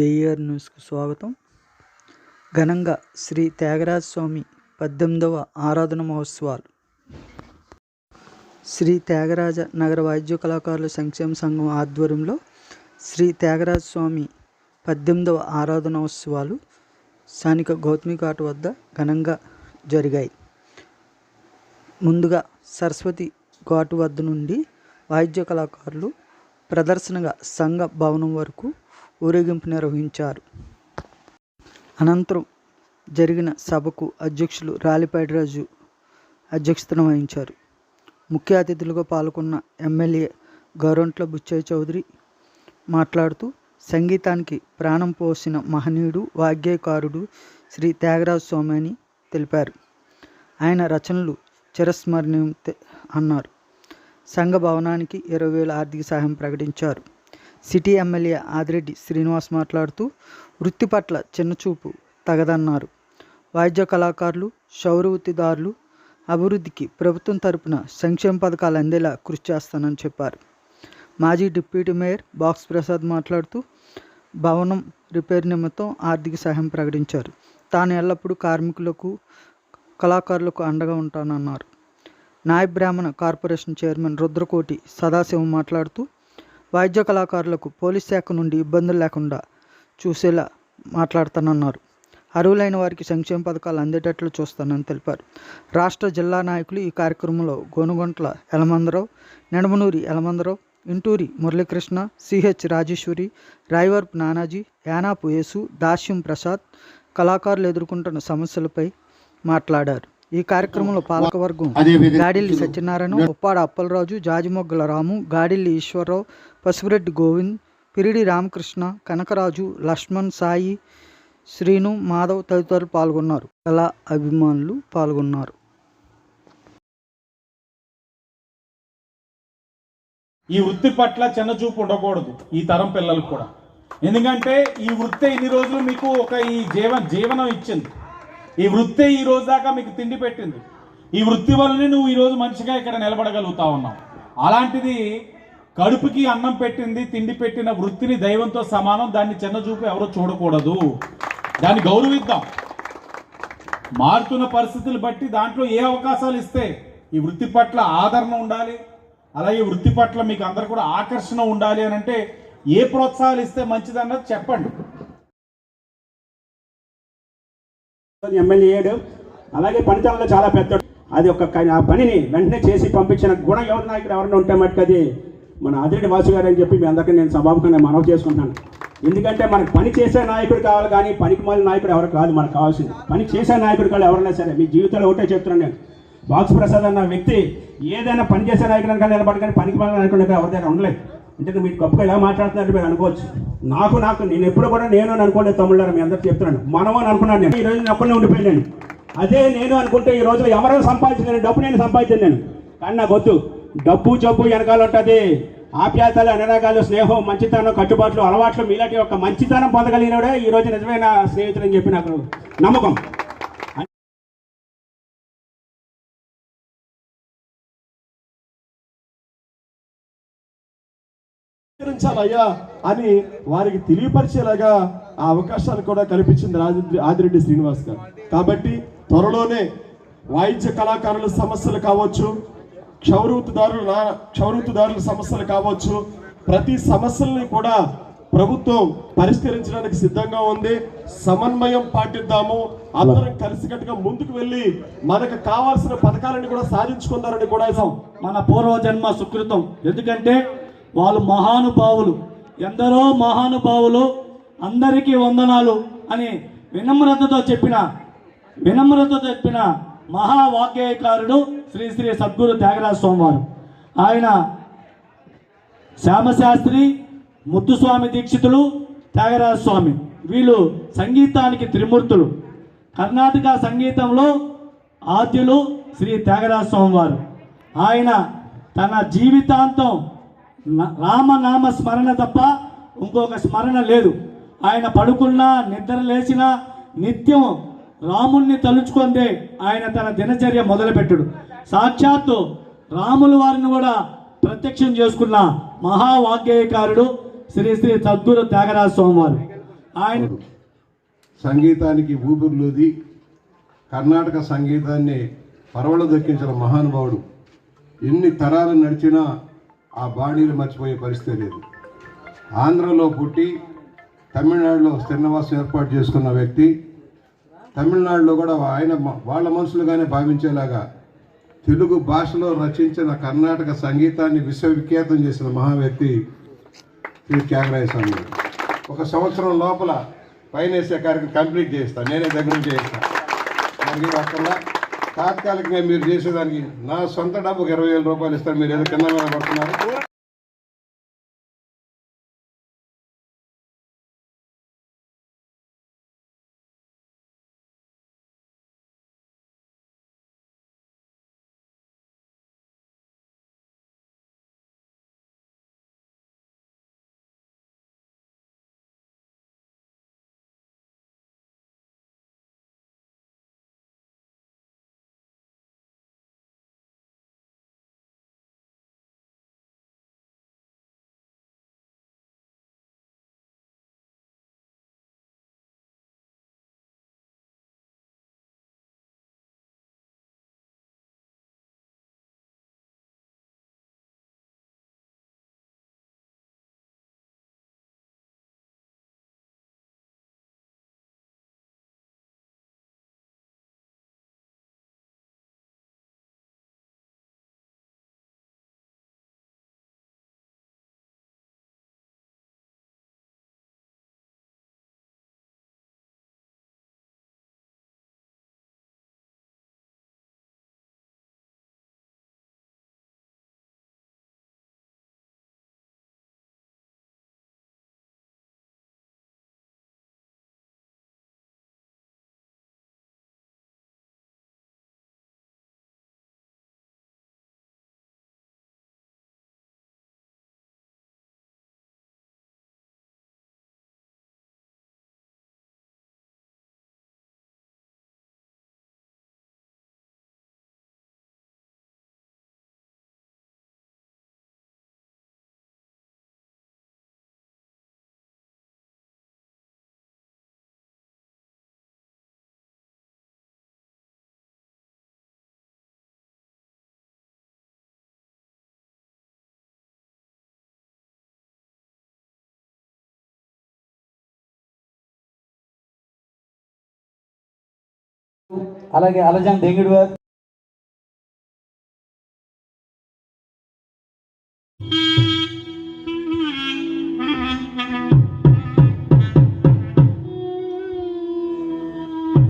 AR న్యూస్కు స్వాగతం. ఘనంగా శ్రీ త్యాగరాజ స్వామి 18వ ఆరాధన మహోత్సవాలు. శ్రీ త్యాగరాజ నగర వాయిద్య కళాకారుల సంక్షేమ సంఘం ఆధ్వర్యంలో శ్రీ త్యాగరాజ స్వామి 18వ ఆరాధనోత్సవాలు స్థానిక గౌతమి ఘాట్ వద్ద ఘనంగా జరిగాయి. ముందుగా సరస్వతి ఘాటు వద్ద నుండి వాయిద్య కళాకారులు ప్రదర్శనగా సంఘ భవనం వరకు ఊరేగింపు నిర్వహించారు. అనంతరం జరిగిన సభకు అధ్యక్షులు రాలిపాటి రాజు అధ్యక్షతన వహించారు. ముఖ్య అతిథులుగా పాల్గొన్న ఎమ్మెల్యే గౌరంట్ల బుచ్చయ్య చౌదరి మాట్లాడుతూ సంగీతానికి ప్రాణం పోసిన మహనీయుడు, వాగ్గేయకారుడు శ్రీ త్యాగరాజ స్వామి అని తెలిపారు. ఆయన రచనలు చిరస్మరణీయం అన్నారు. సంఘ భవనానికి 20,000 ఆర్థిక సహాయం ప్రకటించారు. సిటీ ఎమ్మెల్యే ఆదిరెడ్డి శ్రీనివాస్ మాట్లాడుతూ వృత్తి పట్ల చిన్నచూపు తగదన్నారు. వాయిద్య కళాకారులు, క్షౌర వృత్తిదారులు అభివృద్ధికి ప్రభుత్వం తరపున సంక్షేమ పథకాలు అందేలా కృషి చేస్తానని చెప్పారు. మాజీ డిప్యూటీ మేయర్ బాక్స్ ప్రసాద్ మాట్లాడుతూ భవనం రిపేర్ నిమిత్తం ఆర్థిక సహాయం ప్రకటించారు. తాను ఎల్లప్పుడూ కార్మికులకు, కళాకారులకు అండగా ఉంటానన్నారు. నాయ బ్రాహ్మణ కార్పొరేషన్ చైర్మన్ రుద్రకోటి సదాశివం మాట్లాడుతూ వాయిద్య కళాకారులకు పోలీస్ శాఖ నుండి ఇబ్బందులు లేకుండా చూసేలా మాట్లాడతానన్నారు. అర్హులైన వారికి సంక్షేమ పథకాలు అందేటట్లు చూస్తానని తెలిపారు. రాష్ట్ర జిల్లా నాయకులు ఈ కార్యక్రమంలో గోనుగొంట్ల యలమందరావు, నెడమనూరి యలమందరావు, ఇంటూరి మురళీకృష్ణ, సిహెచ్ రాజేశ్వరి, రాయవరపు నానాజీ, యానాపు యేసు, దాస్యం ప్రసాద్ కళాకారులు ఎదుర్కొంటున్న సమస్యలపై మాట్లాడారు. ఈ కార్యక్రమంలో పాలకవర్గం గాడిల్లి సత్యనారాయణ, ఉప్పాడ అప్పలరాజు, జాజిమొగ్గల రాము, గాడిల్లి ఈశ్వరరావు, పసుపురెడ్డి గోవింద్, పిరిడి రామకృష్ణ, కనకరాజు, లక్ష్మణ్, సాయి, శ్రీను, మాధవ్ తదితరులు పాల్గొన్నారు. కళా అభిమానులు పాల్గొన్నారు. ఈ వృత్తి పట్ల చిన్నచూపు ఉండకూడదు ఈ తరం పిల్లలకు కూడా. ఎందుకంటే ఈ వృత్తి ఇన్ని రోజులు మీకు ఒక ఈ జీవనం ఇచ్చింది. ఈ వృత్తి ఈ రోజు దాకా మీకు తిండి పెట్టింది. ఈ వృత్తి వల్లనే నువ్వు ఈరోజు మనిషిగా ఇక్కడ నిలబడగలుగుతా ఉన్నావు. అలాంటిది కడుపుకి అన్నం పెట్టింది, తిండి పెట్టిన వృత్తిని దైవంతో సమానం. దాన్ని చిన్నచూపు ఎవరో చూడకూడదు. దాన్ని గౌరవిద్దాం. మారుతున్న పరిస్థితులు బట్టి దాంట్లో ఏ అవకాశాలు ఇస్తే ఈ వృత్తి పట్ల ఆదరణ ఉండాలి, అలాగే వృత్తి పట్ల మీకు అందరు కూడా ఆకర్షణ ఉండాలి అని అంటే ఏ ప్రోత్సాహాలు ఇస్తే మంచిదన్నది చెప్పండి. ఎమ్మెల్యే అయ్యాడు, అలాగే పనితనంలో చాలా పెద్ద. అది ఒక ఆ పనిని వెంటనే చేసి పంపించిన గుణ యువ నాయకుడు ఎవరైనా ఉంటే మటుకు అది మన ఆదిరెడ్డి వాసు గారు అని చెప్పి మీ అందరికీ నేను సభాముఖంగా మనవి చేసుకుంటాను. ఎందుకంటే మనకు పని చేసే నాయకుడు కావాలి, కానీ పనికి మాలిన నాయకుడు ఎవరు కాదు. మనకు కావాల్సింది పని చేసే నాయకుడు కాదు. ఎవరైనా సరే మీ జీవితంలో ఒకటే చెప్తున్నాను నేను, బాక్స్ ప్రసాద్ అన్న వ్యక్తి ఏదైనా పని చేసే నాయకుడు కానీ నిలబడి, కానీ పనికి మాలిన నాయకుడు ఎవరిదైనా ఉండలేదు. అంటే మీరు గొప్పగా ఎలా మాట్లాడుతున్నట్టు మీరు అనుకోవచ్చు. నాకు నేను ఎప్పుడు కూడా నేను అనుకోలేదు తమ్ముళ్ళారు, మీ అందరికీ చెప్తున్నాను. మనం అని అనుకున్నాను. నేను ఈ రోజు ఒక్కనే ఉండిపోయాను. అదే నేను అనుకుంటే ఈ రోజులో ఎవరో సంపాదించలేను, డబ్బు నేను సంపాదించాను. కానీ నాకు వద్దు. డబ్బు జబ్బు వెనకాల ఉంటుంది, ఆప్యాయతలు, అనురాగాలు, స్నేహం, మంచితనం, కట్టుబాట్లు, అలవాట్లు, మీలాంటి ఒక మంచితనం పొందగలిగినడే ఈ రోజు నిజమైన స్నేహితులు అని చెప్పి నాకు నమ్మకం. అయ్యా అని వారికి తెలియపరిచేలాగా ఆ అవకాశాలు కూడా కల్పించింది ఆదిరెడ్డి శ్రీనివాస్ గారు. కాబట్టి త్వరలోనే వాయిద్య కళాకారుల సమస్యలు కావచ్చు, క్షౌరవృత్తిదారుల సమస్యలు కావచ్చు, ప్రతి సమస్యల్ని కూడా ప్రభుత్వం పరిష్కరించడానికి సిద్ధంగా ఉంది. సమన్వయం పాటిద్దాము, అందరం కలిసికట్టుగా ముందుకు వెళ్ళి మనకు కావాల్సిన పథకాలను కూడా సాధించుకుందారని కూడా మన పూర్వజన్మ సుకృతం. ఎందుకంటే వాళ్ళు మహానుభావులు, ఎందరో మహానుభావులు, అందరికీ వందనాలు అని వినమ్రతతో చెప్పిన మహావాగ్గేయకారుడు శ్రీ శ్రీ సద్గురు త్యాగరాజ స్వామి వారు. ఆయన శ్యామశాస్త్రి, ముద్దుస్వామి దీక్షితులు, త్యాగరాజ స్వామి, వీళ్ళు సంగీతానికి త్రిమూర్తులు. కర్ణాటక సంగీతంలో ఆద్యులు శ్రీ త్యాగరాజ స్వామి వారు. ఆయన తన జీవితాంతం రామనామ స్మరణ తప్ప ఇంకొక స్మరణ లేదు. ఆయన పడుకున్నా, నిద్ర లేచినా నిత్యం రాముణ్ణి తలుచుకుందే ఆయన తన దినచర్య మొదలుపెట్టుడు. సాక్షాత్తు రాముల వారిని కూడా ప్రత్యక్షం చేసుకున్న మహావాగ్గేయకారుడు శ్రీ శ్రీ సద్గురు త్యాగరాజ స్వామి వారు. ఆయన సంగీతానికి ఊపిరిలూది కర్ణాటక సంగీతాన్ని పరవళ్ళు దక్కించిన మహానుభావుడు. ఎన్ని తరాలు నడిచినా ఆ బాణీలు మర్చిపోయే పరిస్థితి లేదు. ఆంధ్రలో పుట్టి తమిళనాడులో స్థిరనివాసం ఏర్పాటు చేసుకున్న వ్యక్తి. తమిళనాడులో కూడా ఆయన వాళ్ళ మనుషులుగానే భావించేలాగా తెలుగు భాషలో రచించిన కర్ణాటక సంగీతాన్ని విశ్వవిఖ్యాతం చేసిన మహా వ్యక్తి శ్రీ త్యాగరాయ స్వామి గారు. 1 సంవత్సరం లోపల పైన వేసే కార్యక్రమం కంప్లీట్ చేస్తాను, నేనే దగ్గర నుంచి చేస్తాను. మరి అక్కడ తాత్కాలికంగా మీరు చేసేదానికి నా సొంత డబ్బుకు 20,000 రూపాయలు ఇస్తాను. మీరు ఏదో కింద మీద పడుతున్నారు. అలాగే అలజాన్ దెంగిడివార్